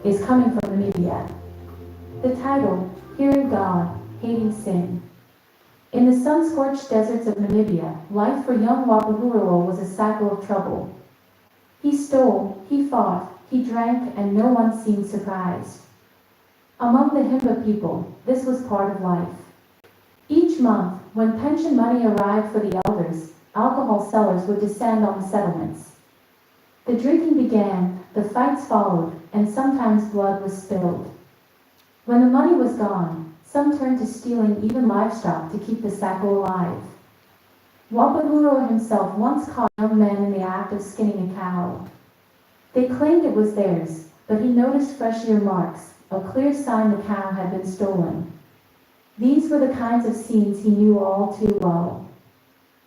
is coming from Namibia. The title, Hearing God, Hating Sin. In the sun-scorched deserts of Namibia, life for young Wapahuro was a cycle of trouble. He stole, he fought, he drank, and no one seemed surprised. Among the Himba people, this was part of life. Each month, when pension money arrived for the elders, alcohol sellers would descend on the settlements. The drinking began, the fights followed, and sometimes blood was spilled. When the money was gone, some turned to stealing even livestock to keep the cycle alive. Wapahuro himself once caught young men in the act of skinning a cow. They claimed it was theirs, but he noticed fresh ear marks, a clear sign the cow had been stolen. These were the kinds of scenes he knew all too well.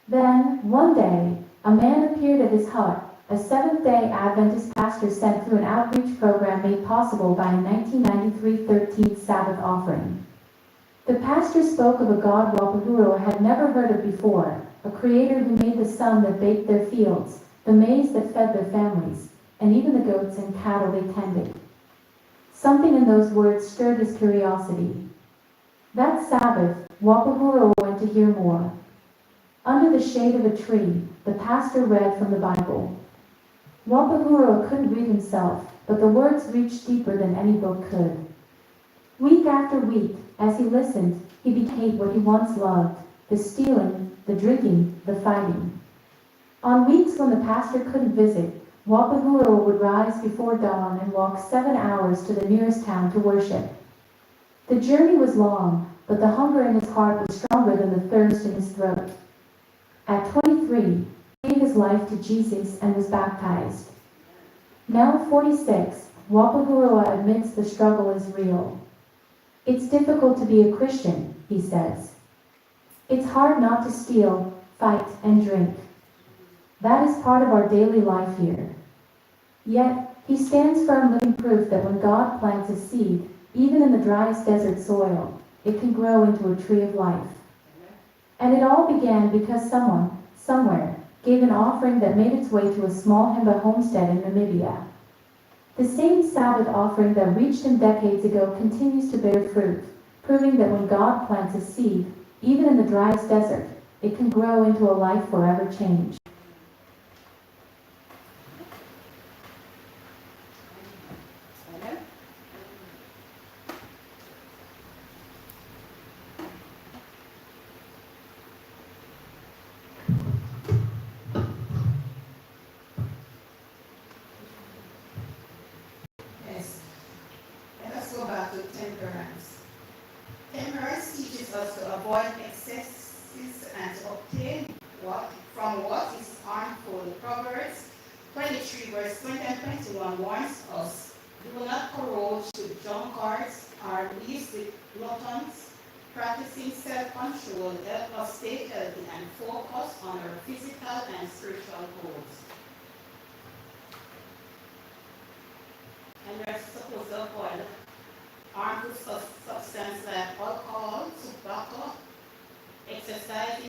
Then, one day, a man appeared at his hut, a Seventh-day Adventist pastor sent through an outreach program made possible by a 1993 13th Sabbath offering. The pastor spoke of a God Wapahuro had never heard of before, a creator who made the sun that baked their fields, the maize that fed their families, and even the goats and cattle they tended. Something in those words stirred his curiosity. That Sabbath, Wapahuro went to hear more. Under the shade of a tree, the pastor read from the Bible. Wapahuro couldn't read himself, but the words reached deeper than any book could. Week after week, as he listened, he became what he once loved, the stealing, the drinking, the fighting. On weeks when the pastor couldn't visit, Wapahuro would rise before dawn and walk 7 hours to the nearest town to worship. The journey was long, but the hunger in his heart was stronger than the thirst in his throat. At 23, he gave his life to Jesus and was baptized. Now 46, Wapahuro admits the struggle is real. It's difficult to be a Christian, he says. It's hard not to steal, fight, and drink. That is part of our daily life here. Yet, he stands firm, living proof that when God plants a seed, even in the driest desert soil, it can grow into a tree of life. And it all began because someone, somewhere, gave an offering that made its way to a small Himba homestead in Namibia. The same Sabbath offering that reached him decades ago continues to bear fruit, proving that when God plants a seed, even in the driest desert, it can grow into a life forever changed. Yes. Let us go back to temperance. Temperance teaches us to avoid excesses and to obtain from what is harmful. Proverbs 23 verse 20 and 21 warns us, do not corrode with drunkards or least with gluttons. Practicing self-control helps us stay healthy and focus on our physical and spiritual goals. And we're supposed to avoid harmful substances like alcohol, tobacco, exercising,